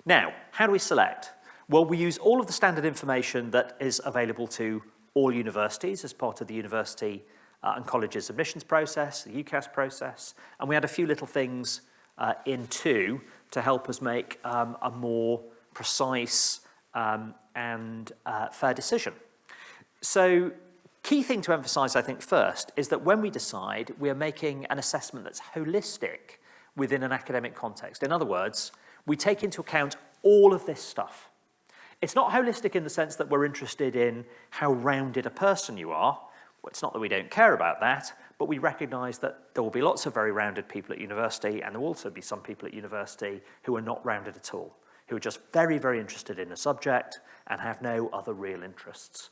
Now, how do we select? Well, we use all of the standard information that is available to all universities as part of the university and colleges admissions process, the UCAS process, and we add a few little things in too to help us make a more precise and fair decision. So, key thing to emphasise, I think, first, is that when we decide, we are making an assessment that's holistic within an academic context. In other words, we take into account all of this stuff. It's not holistic in the sense that we're interested in how rounded a person you are. Well, it's not that we don't care about that, but we recognise that there will be lots of very rounded people at university, and there will also be some people at university who are not rounded at all, who are just very, very interested in a subject and have no other real interests.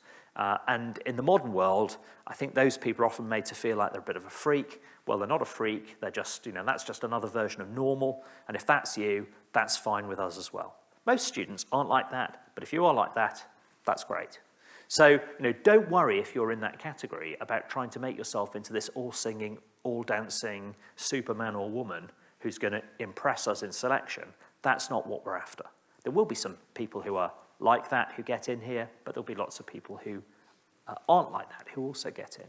And in the modern world, I think those people are often made to feel like they're a bit of a freak. Well, they're not a freak, they're just, that's just another version of normal, and if that's you, that's fine with us as well. Most students aren't like that, but if you are like that, that's great. So, don't worry if you're in that category about trying to make yourself into this all-singing, all-dancing Superman or woman who's going to impress us in selection. That's not what we're after. There will be some people who are like that who get in here, but there'll be lots of people who aren't like that who also get in.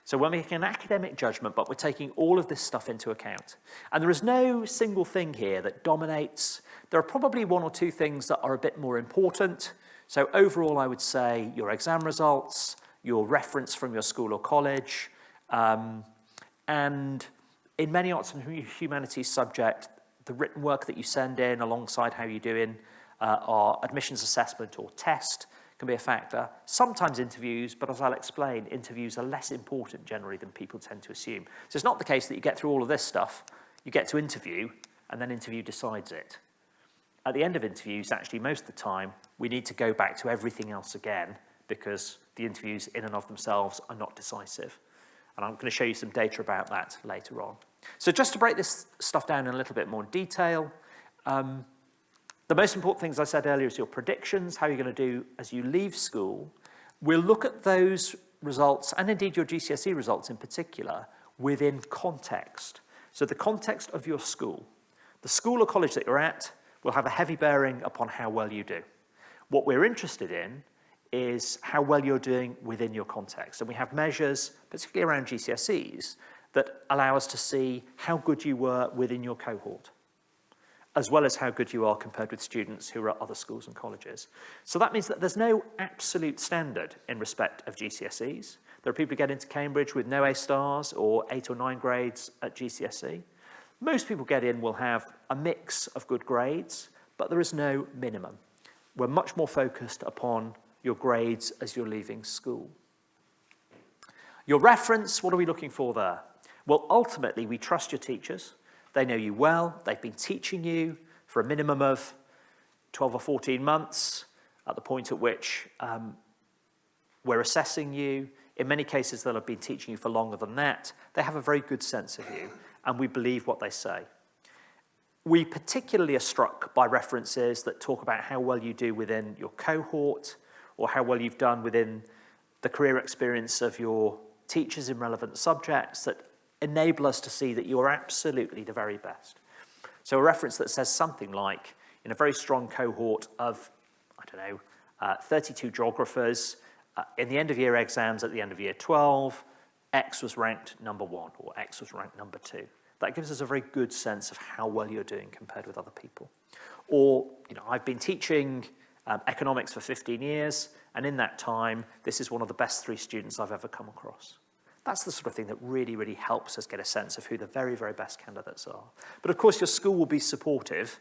So we're making an academic judgment, but we're taking all of this stuff into account. And there is no single thing here that dominates. There are probably one or two things that are a bit more important. So overall, I would say your exam results, your reference from your school or college, and in many arts and humanities subject, the written work that you send in alongside how you're doing our admissions assessment or test can be a factor. Sometimes interviews, but as I'll explain, interviews are less important generally than people tend to assume. So it's not the case that you get through all of this stuff, you get to interview, and then interview decides it. At the end of interviews, actually, most of the time, we need to go back to everything else again because the interviews in and of themselves are not decisive. And I'm going to show you some data about that later on. So just to break this stuff down in a little bit more detail, the most important thing, as I said earlier, is your predictions, how you're going to do as you leave school. We'll look at those results, and indeed your GCSE results in particular, within context. So the context of your school. The school or college that you're at will have a heavy bearing upon how well you do. What we're interested in is how well you're doing within your context. And we have measures, particularly around GCSEs, that allow us to see how good you were within your cohort, as well as how good you are compared with students who are at other schools and colleges. So that means that there's no absolute standard in respect of GCSEs. There are people who get into Cambridge with no A stars or 8 or 9 grades at GCSE. Most people get in will have a mix of good grades, but there is no minimum. We're much more focused upon your grades as you're leaving school. Your reference, what are we looking for there? Well, ultimately, we trust your teachers. They know you well. They've been teaching you for a minimum of 12 or 14 months at the point at which we're assessing you. In many cases, they'll have been teaching you for longer than that. They have a very good sense of you, and we believe what they say. We particularly are struck by references that talk about how well you do within your cohort or how well you've done within the career experience of your teachers in relevant subjects that enable us to see that you're absolutely the very best. So a reference that says something like, in a very strong cohort of, 32 geographers, in the end of year exams at the end of year 12, X was ranked number 1 or X was ranked number 2. That gives us a very good sense of how well you're doing compared with other people. Or, I've been teaching economics for 15 years, and in that time, this is one of the best 3 students I've ever come across. That's the sort of thing that really, really helps us get a sense of who the very, very best candidates are. But of course, your school will be supportive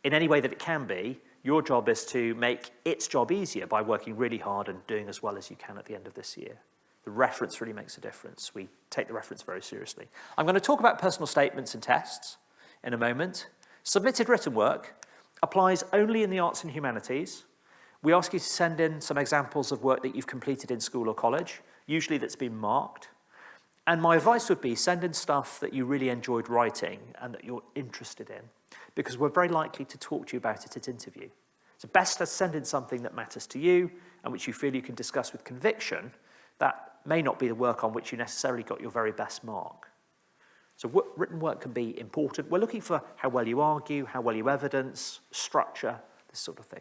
in any way that it can be. Your job is to make its job easier by working really hard and doing as well as you can at the end of this year. The reference really makes a difference. We take the reference very seriously. I'm going to talk about personal statements and tests in a moment. Submitted written work applies only in the arts and humanities. We ask you to send in some examples of work that you've completed in school or college, usually that's been marked. And my advice would be send in stuff that you really enjoyed writing and that you're interested in, because we're very likely to talk to you about it at interview. So best to send in something that matters to you and which you feel you can discuss with conviction. That may not be the work on which you necessarily got your very best mark. So written work can be important. We're looking for how well you argue, how well you evidence, structure, this sort of thing.